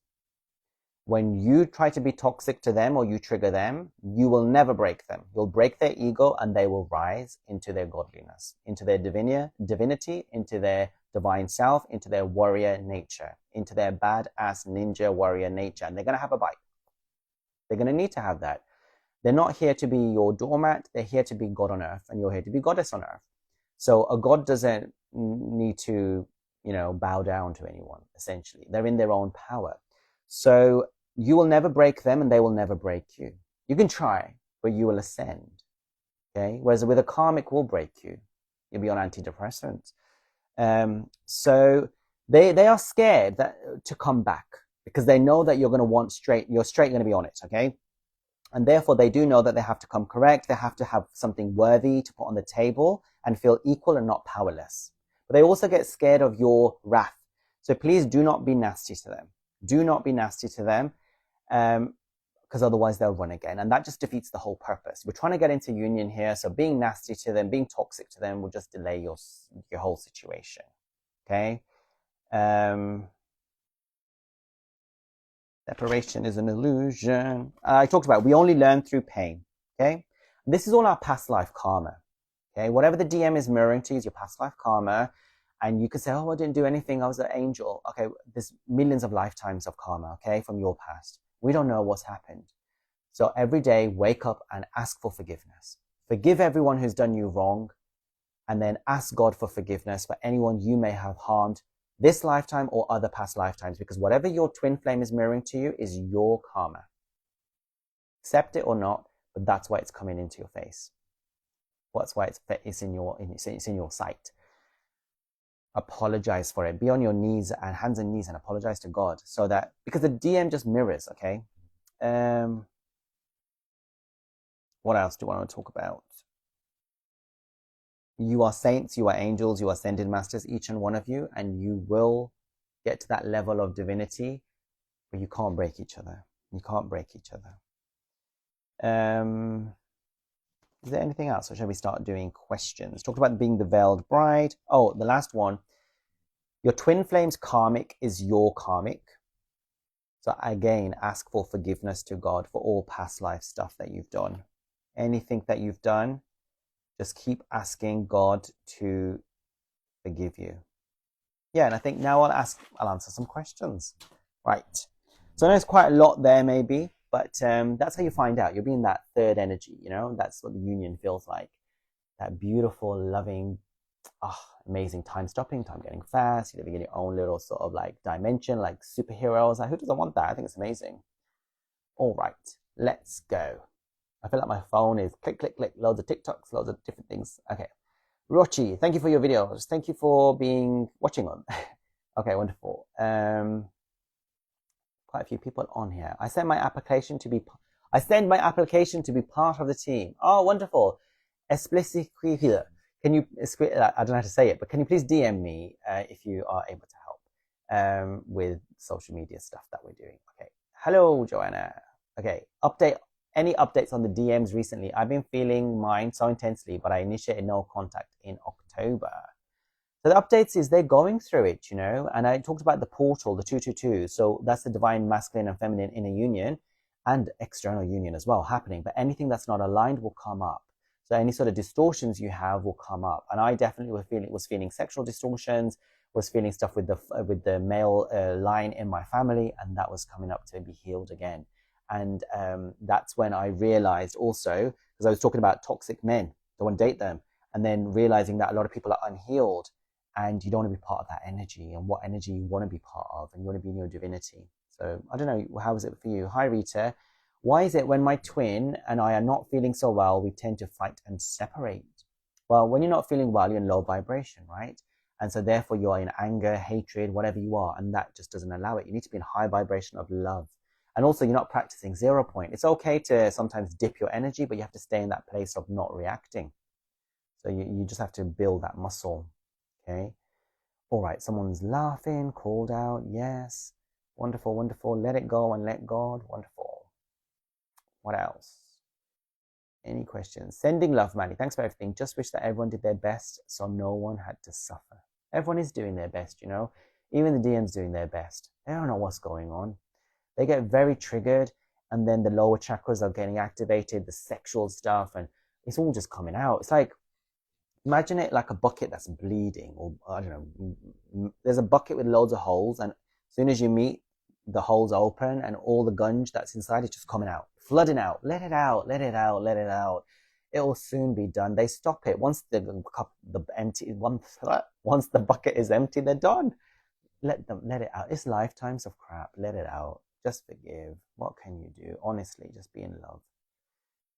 When you try to be toxic to them or you trigger them, you will never break them. You'll break their ego and they will rise into their godliness, into their divinity, into their divine self, into their warrior nature, into their badass ninja warrior nature. And they're going to have a bite. They're going to need to have that. They're not here to be your doormat. They're here to be God on earth, and you're here to be goddess on earth. So a god doesn't need to, bow down to anyone, essentially. They're in their own power. So you will never break them, and they will never break you. You can try, but you will ascend. Okay? Whereas with a karmic will break you. You'll be on antidepressants. So they are scared to come back because they know that you're going to be on it, okay? And therefore, they do know that they have to come correct. They have to have something worthy to put on the table and feel equal and not powerless. But they also get scared of your wrath. So please do not be nasty to them. Do not be nasty to them because otherwise they'll run again. And that just defeats the whole purpose. We're trying to get into union here. So being nasty to them, being toxic to them will just delay your whole situation. Okay? Separation is an illusion. I talked about it. We only learn through pain. Okay? This is all our past life karma. Okay? Whatever the DM is mirroring to is your past life karma. And you could say, oh, I didn't do anything. I was an angel. Okay, there's millions of lifetimes of karma, okay, from your past. We don't know what's happened. So every day, wake up and ask for forgiveness. Forgive everyone who's done you wrong and then ask God for forgiveness for anyone you may have harmed this lifetime or other past lifetimes, because whatever your twin flame is mirroring to you is your karma. Accept it or not, but that's why it's coming into your face. That's why it's in your sight. Apologize for it. Be on your knees and hands and knees and apologize to God, so that, because the DM just mirrors, okay? What else do I want to talk about? You are saints, you are angels, you are ascended masters, each and one of you, and you will get to that level of divinity where you can't break each other. You can't break each other. Is there anything else, or shall we start doing questions? Talked about being the veiled bride. Oh, the last one. Your twin flame's karmic is your karmic. So again, ask for forgiveness to God for all past life stuff that you've done. Anything that you've done, just keep asking God to forgive you. Yeah, and I think now I'll answer some questions. Right. So I know it's quite a lot there maybe, but that's how you find out. You'll be in that third energy, you know? That's what the union feels like. That beautiful, loving, amazing, time stopping, time getting fast. You're living in your own little sort of like dimension, like superheroes. Like, who doesn't want that? I think it's amazing. All right, let's go. I feel like my phone is click, click, click, loads of TikToks, loads of different things. Okay. Rochi, thank you for your videos. Thank you for watching on. Okay, wonderful. Quite a few people on here. I send my application to be part of the team. Oh, wonderful. Explicitly here. Can you, I don't know how to say it, but can you please DM me if you are able to help with social media stuff that we're doing. Okay. Hello, Joanna. Okay. Any updates on the DMs recently? I've been feeling mine so intensely, but I initiated no contact in October. So the updates is they're going through it, you know, and I talked about the portal, the 222. So that's the divine masculine and feminine inner union and external union as well happening. But anything that's not aligned will come up. So any sort of distortions you have will come up. And I definitely was feeling sexual distortions, was feeling stuff with the male line in my family, and that was coming up to be healed again. And that's when I realized also, because I was talking about toxic men, don't want to date them, and then realizing that a lot of people are unhealed, and you don't want to be part of that energy, and what energy you want to be part of, and you want to be in your divinity. So I don't know, how is it for you? Hi, Rita. Why is it when my twin and I are not feeling so well, we tend to fight and separate? Well, when you're not feeling well, you're in low vibration, right? And so therefore you are in anger, hatred, whatever you are, and that just doesn't allow it. You need to be in high vibration of love. And also you're not practicing 0 point. It's okay to sometimes dip your energy, but you have to stay in that place of not reacting. So you just have to build that muscle, okay? All right, someone's laughing, called out, yes. Wonderful, wonderful. Let it go and let God. Wonderful. What else? Any questions? Sending love, Manny. Thanks for everything. Just wish that everyone did their best so no one had to suffer. Everyone is doing their best, you know? Even the DM's doing their best. They don't know what's going on. They get very triggered, and then the lower chakras are getting activated, the sexual stuff, and it's all just coming out. It's like, imagine it like a bucket that's bleeding, or I don't know, there's a bucket with loads of holes, and as soon as you meet, the holes open, and all the gunge that's inside is just coming out, flooding out. Let it out, let it out, let it out. It will soon be done. They stop it once the bucket is empty. They're done. Let it out. It's lifetimes of crap. Let it out. Just forgive. What can you do? Honestly, just be in love.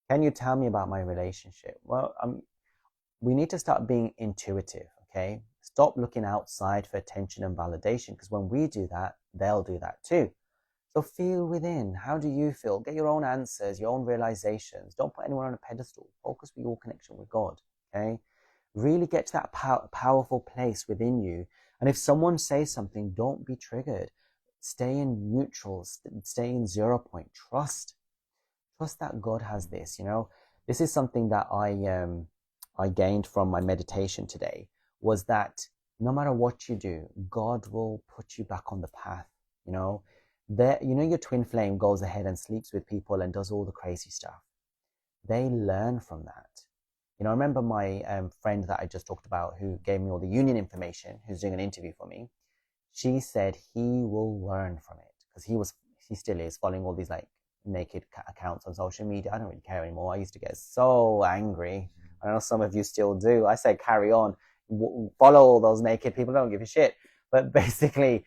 Can you tell me about my relationship? Well, we need to start being intuitive, okay? Stop looking outside for attention and validation, because when we do that, they'll do that too. So feel within. How do you feel? Get your own answers, your own realizations. Don't put anyone on a pedestal. Focus with your connection with God, okay? Really get to that powerful place within you. And if someone says something, don't be triggered. Stay in neutral, stay in 0 point. Trust that God has this, you know. This is something that I gained from my meditation today, was that no matter what you do, God will put you back on the path, you know. Your twin flame goes ahead and sleeps with people and does all the crazy stuff. They learn from that. You know, I remember my friend that I just talked about, who gave me all the union information, who's doing an interview for me. She said he will learn from it, because he still is following all these like naked accounts on social media. I don't really care anymore. I used to get so angry. I know some of you still do. I say carry on, follow all those naked people, don't give a shit. But basically,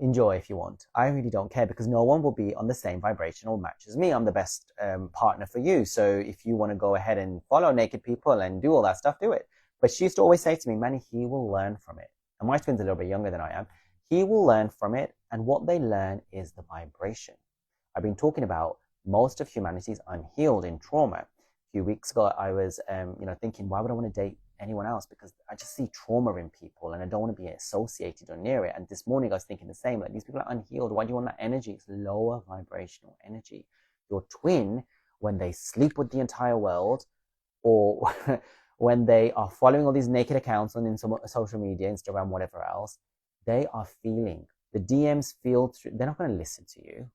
enjoy if you want. I really don't care, because no one will be on the same vibrational match as me. I'm the best partner for you. So if you want to go ahead and follow naked people and do all that stuff, do it. But she used to always say to me, Manny, he will learn from it. And my twin's a little bit younger than I am. He will learn from it. And what they learn is the vibration. I've been talking about most of humanity is unhealed in trauma. A few weeks ago, I was, thinking, why would I want to date anyone else? Because I just see trauma in people and I don't want to be associated or near it. And this morning I was thinking the same, like, these people are unhealed. Why do you want that energy? It's lower vibrational energy. Your twin, when they sleep with the entire world, or when they are following all these naked accounts on social media, Instagram, whatever else, they are feeling. The DMs feel through. They're not going to listen to you.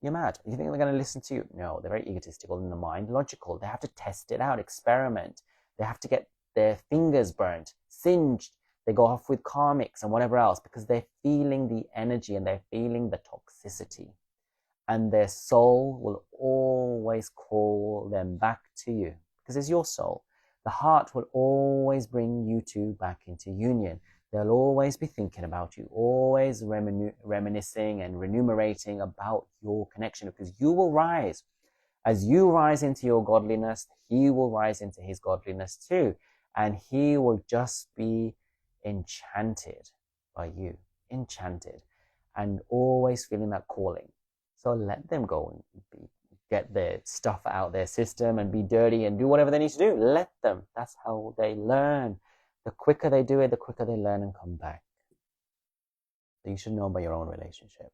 You're mad. You think they're going to listen to you? No, they're very egotistical in the mind, logical. They have to test it out, experiment. They have to get their fingers burnt, singed. They go off with karmics and whatever else, because they're feeling the energy and they're feeling the toxicity. And their soul will always call them back to you, because it's your soul. The heart will always bring you two back into union. They'll always be thinking about you, always reminiscing and remunerating about your connection, because you will rise. As you rise into your godliness, he will rise into his godliness too. And he will just be enchanted by you, enchanted, and always feeling that calling. So let them go and get their stuff out their system and be dirty and do whatever they need to do. Let them. That's how they learn. The quicker they do it, the quicker they learn and come back. So you should know about your own relationship.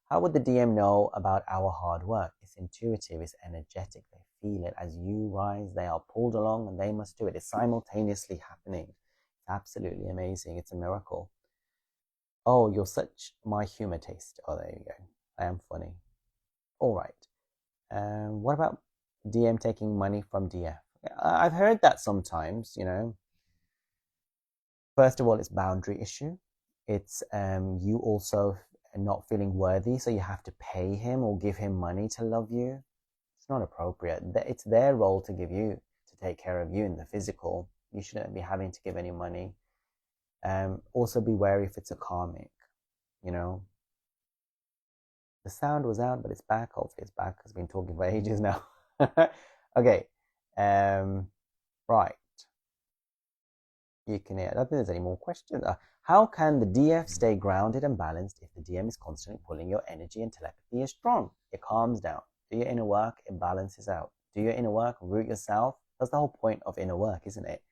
How would the DM know about our hard work? It's intuitive, it's energetic. They feel it. As you rise, they are pulled along and they must do it. It's simultaneously happening. It's absolutely amazing. It's a miracle. Oh, you're such my humor taste. Oh, there you go. I am funny. All right. What about DM taking money from DF? I've heard that sometimes, First of all, it's boundary issue. It's you also not feeling worthy, so you have to pay him or give him money to love you. It's not appropriate. It's their role to give you, to take care of you in the physical. You shouldn't be having to give any money. Also be wary if it's a karmic, The sound was out, but it's back. Hopefully it's back. I've been talking for ages now. Okay. Right. You can hear. I don't think there's any more questions. How can the DF stay grounded and balanced if the DM is constantly pulling your energy and telepathy is strong? It calms down. Do your inner work, it balances out. Do your inner work, root yourself. That's the whole point of inner work, isn't it?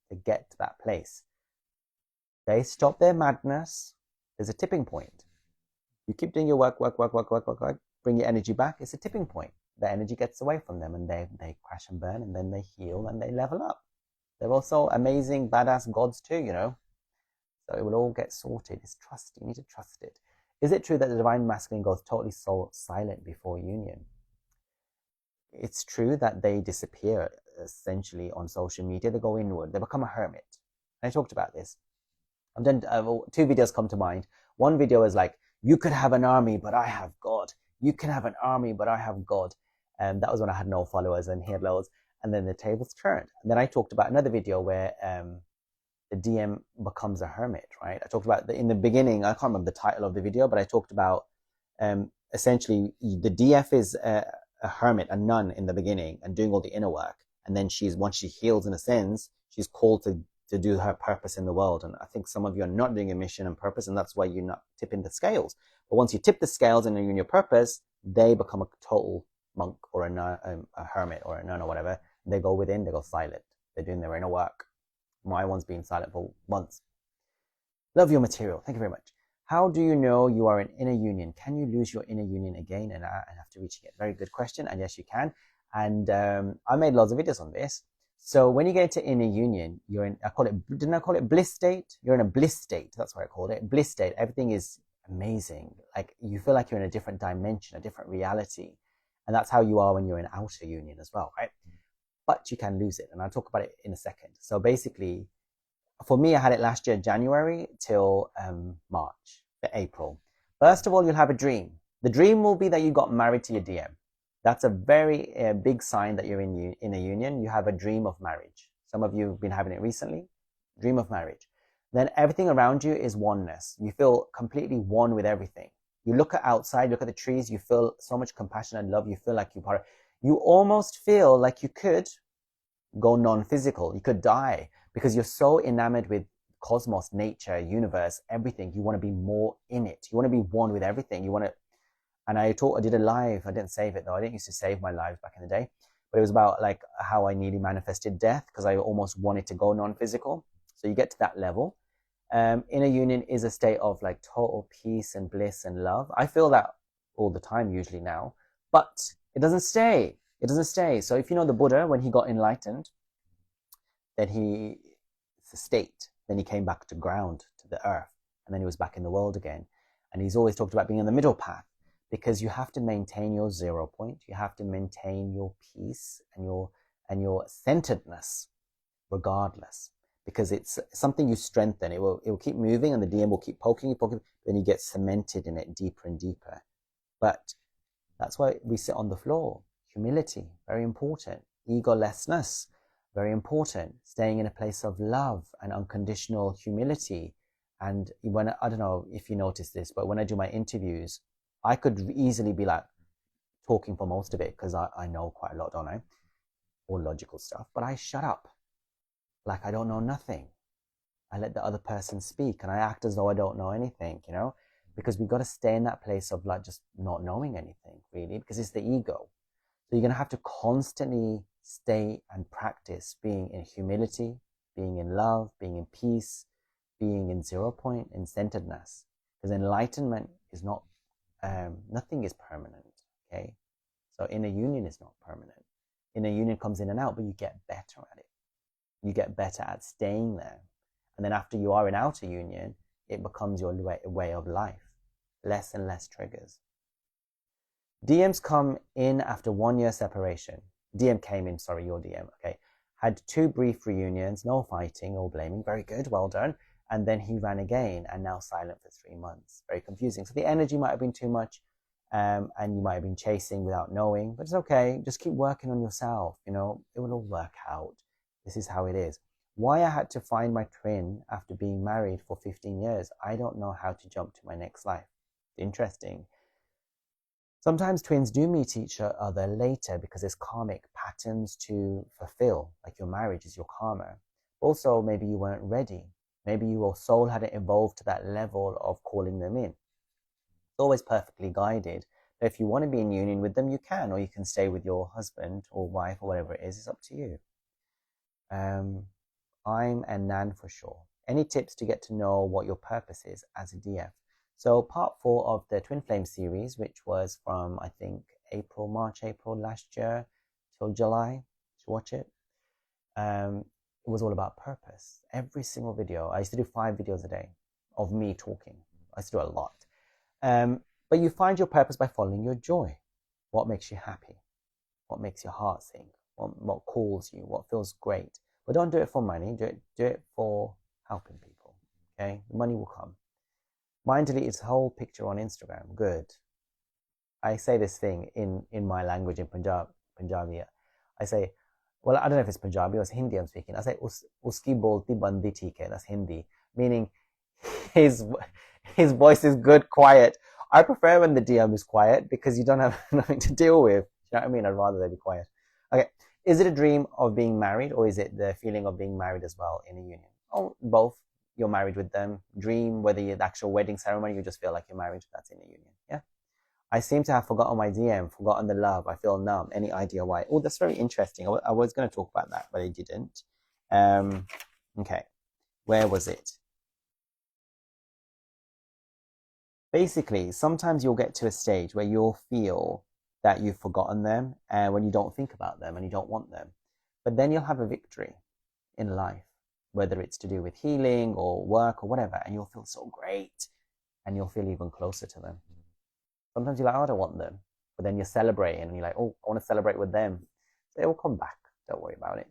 To get to that place. They stop their madness. There's a tipping point. You keep doing your work, bring your energy back. It's a tipping point. The energy gets away from them and they crash and burn, and then they heal and they level up. They're also amazing, badass gods too, So it will all get sorted. It's trust. You need to trust it. Is it true that the divine masculine goes totally silent before union? It's true that they disappear essentially on social media. They go inward. They become a hermit. And I talked about this. I've done 2 videos come to mind. One video is like, you could have an army, but I have God. You can have an army, but I have God. And that was when I had no followers and he had loads. And then the tables turned. And then I talked about another video where the DM becomes a hermit, right? I talked about in the beginning, I can't remember the title of the video, but I talked about essentially the DF is a hermit, a nun in the beginning and doing all the inner work. And then once she heals and ascends, she's called to do her purpose in the world. And I think some of you are not doing a mission and purpose, and that's why you're not tipping the scales. But once you tip the scales and you're in your purpose, they become a total monk or a hermit or a nun or whatever. They go within, they go silent. They're doing their inner work. My one's been silent for months. Love your material. Thank you very much. How do you know you are in inner union? Can you lose your inner union again and after reaching it? Very good question. And yes, you can. And I made lots of videos on this. So when you get into inner union, you're in, didn't I call it bliss state? You're in a bliss state. That's what I called it. Bliss state. Everything is amazing. Like you feel like you're in a different dimension, a different reality. And that's how you are when you're in outer union as well, right? But you can lose it. And I'll talk about it in a second. So basically, for me, I had it last year, January till April. First of all, you'll have a dream. The dream will be that you got married to your DM. That's a very big sign that you're in a union. You have a dream of marriage. Some of you have been having it recently. Dream of marriage. Then everything around you is oneness. You feel completely one with everything. You look at outside, look at the trees, you feel so much compassion and love. You feel like you're part of, you almost feel like you could go non-physical. You could die because you're so enamored with cosmos, nature, universe, everything. You want to be more in it. You want to be one with everything. You want to, and I did a live. I didn't save it though. I didn't used to save my lives back in the day, but it was about like how I nearly manifested death because I almost wanted to go non-physical. So you get to that level. Inner union is a state of like total peace and bliss and love. I feel that all the time usually now, but it doesn't stay. It doesn't stay. So if you know the Buddha, when he got enlightened, then it's a state. Then he came back to ground, to the earth, and then he was back in the world again. And he's always talked about being in the middle path because you have to maintain your 0 point. You have to maintain your peace and your centeredness regardless, because it's something you strengthen. It will keep moving and the DM will keep poking, then you get cemented in it deeper and deeper. But that's why we sit on the floor. Humility, very important. Egolessness, very important. Staying in a place of love and unconditional humility. And when, I don't know if you notice this, but when I do my interviews, I could easily be like talking for most of it because I know quite a lot, don't I? All logical stuff, but I shut up. Like I don't know nothing. I let the other person speak and I act as though I don't know anything, you know, because we've got to stay in that place of like just not knowing anything really, because it's the ego. So you're going to have to constantly stay and practice being in humility, being in love, being in peace, being in 0 point, in centeredness. Because enlightenment is not, nothing is permanent, okay? So inner union is not permanent. Inner union comes in and out, but you get better at it. You get better at staying there. And then after you are in outer union, it becomes your way of life. Less and less triggers. DMs come in after 1 year separation. DM came in, sorry, your DM, okay. Had 2 brief reunions, no fighting or blaming. Very good, well done. And then he ran again and now silent for 3 months. Very confusing. So the energy might have been too much and you might have been chasing without knowing, but it's okay. Just keep working on yourself, you know, it will all work out. This is how it is. Why I had to find my twin after being married for 15 years, I don't know how to jump to my next life. Interesting. Sometimes twins do meet each other later because there's karmic patterns to fulfill, like your marriage is your karma. Also, maybe you weren't ready. Maybe your soul hadn't evolved to that level of calling them in. It's always perfectly guided. But if you want to be in union with them, you can, or you can stay with your husband or wife or whatever it is. It's up to you. I'm a nan for sure. Any tips to get to know what your purpose is as a DF? So part 4 of the Twin Flame series, which was from, I think, March, April last year till July to watch it. It was all about purpose. Every single video. I used to do 5 videos a day of me talking. I used to do a lot. But you find your purpose by following your joy. What makes you happy? What makes your heart sing? What calls you? What feels great? But don't do it for money. Do it for helping people. Okay? The money will come. Mine deleted his whole picture on Instagram. Good. I say this thing in my language, in Punjabi. I say, well, I don't know if it's Punjabi or it's Hindi I'm speaking. I say, uski bolti bandi theek hai. That's Hindi. Meaning, his voice is good, quiet. I prefer when the DM is quiet because you don't have nothing to deal with. You know what I mean? I'd rather they be quiet. Okay. Is it a dream of being married or is it the feeling of being married as well in a union? Oh, both. You're married with them. Dream, whether you're the actual wedding ceremony, you just feel like you're married. That's in a union. Yeah. I seem to have forgotten my DM, forgotten the love. I feel numb. Any idea why? Oh, that's very interesting. I was going to talk about that, but I didn't. Okay. Where was it? Basically, sometimes you'll get to a stage where you'll feel that you've forgotten them and when you don't think about them and you don't want them. But then you'll have a victory in life, whether it's to do with healing or work or whatever, and you'll feel so great and you'll feel even closer to them. Sometimes you're like, oh, I don't want them. But then you're celebrating and you're like, oh, I want to celebrate with them. They will come back. Don't worry about it.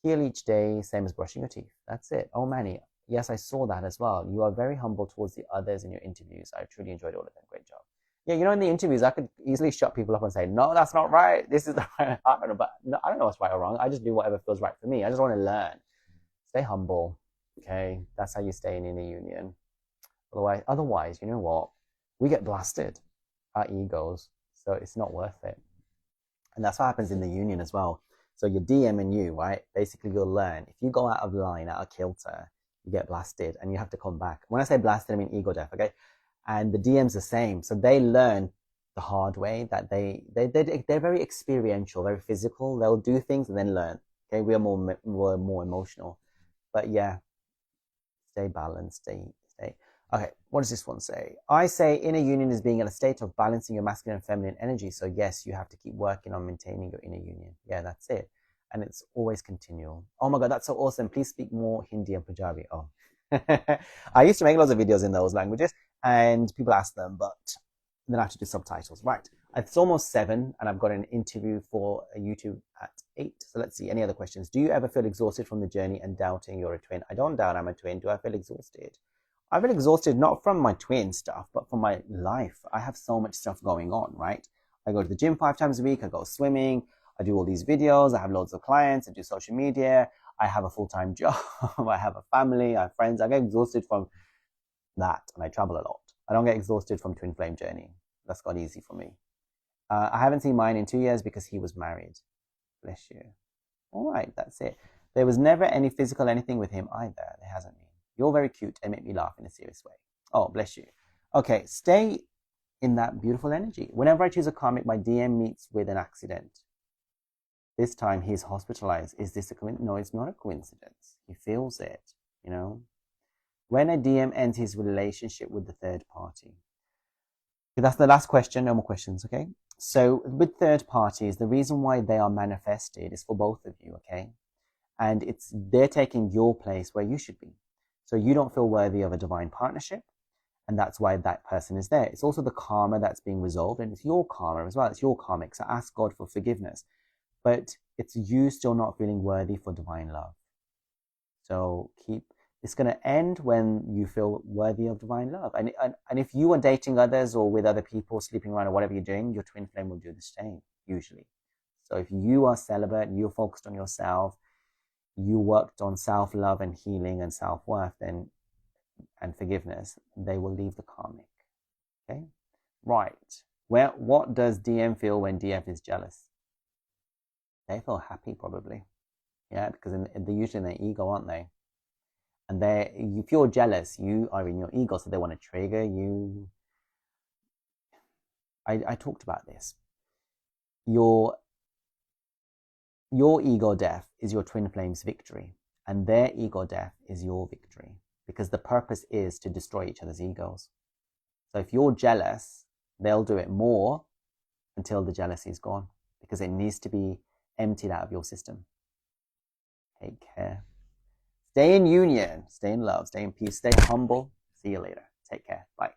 Heal each day, same as brushing your teeth. That's it. Oh, Manny, yes, I saw that as well. You are very humble towards the others in your interviews. I truly enjoyed all of them. Great job. Yeah, you know, in the interviews, I could easily shut people up and say, no, that's not right. This is the right. I don't know, but no, I don't know what's right or wrong. I just do whatever feels right for me. I just want to learn. Stay humble. Okay. That's how you stay in a union. Otherwise, you know what? We get blasted, our egos. So it's not worth it. And that's what happens in the union as well. So your DM and you, right? Basically, you'll learn. If you go out of line, out of kilter, you get blasted and you have to come back. When I say blasted, I mean ego death, okay? And the DM's the same. So they learn the hard way that they're very experiential, very physical. They'll do things and then learn. Okay, we're more emotional. But yeah, stay balanced, stay. Okay, what does this one say? I say inner union is being in a state of balancing your masculine and feminine energy. So yes, you have to keep working on maintaining your inner union. Yeah, that's it. And it's always continual. Oh my God, that's so awesome. Please speak more Hindi and Punjabi. Oh, I used to make lots of videos in those languages and people ask them, but then I have to do subtitles. Right. It's almost 7 and I've got an interview for YouTube at 8. So let's see. Any other questions? Do you ever feel exhausted from the journey and doubting you're a twin? I don't doubt I'm a twin. Do I feel exhausted? I feel exhausted not from my twin stuff, but from my life. I have so much stuff going on, right? I go to the gym 5 times a week. I go swimming. I do all these videos. I have loads of clients. I do social media. I have a full-time job. I have a family. I have friends. I get exhausted from that, and I travel a lot. I don't get exhausted from twin flame journey. That's got easy for me. I haven't seen mine in 2 years because he was married. Bless you. All right, that's it. There was never any physical anything with him either. There hasn't been. You're very cute and make me laugh in a serious way. Oh, bless you. Okay, stay in that beautiful energy. Whenever I choose a karmic, my DM meets with an accident. This time he's hospitalized. Is this a coincidence? No, it's not a coincidence. He feels it, you know. When a DM ends his relationship with the third party. Okay, that's the last question. No more questions, okay? So with third parties, the reason why they are manifested is for both of you, okay? And they're taking your place where you should be. So you don't feel worthy of a divine partnership, and that's why that person is there. It's also the karma that's being resolved, and it's your karma as well. It's your karmic. So ask God for forgiveness. But it's you still not feeling worthy for divine love. So it's going to end when you feel worthy of divine love. And if you are dating others or with other people, sleeping around or whatever you're doing, your twin flame will do the same, usually. So if you are celibate, you're focused on yourself, you worked on self-love and healing and self-worth and forgiveness, they will leave the karmic. Okay? Right. What does DM feel when DF is jealous? They feel happy, probably. Yeah, because they're usually in their ego, aren't they? And if you're jealous, you are in your ego, so they want to trigger you. I talked about this. Your ego death is your twin flame's victory, and their ego death is your victory, because the purpose is to destroy each other's egos. So if you're jealous, they'll do it more until the jealousy is gone, because it needs to be emptied out of your system. Take care. Stay in union, stay in love, stay in peace, stay humble. See you later. Take care. Bye.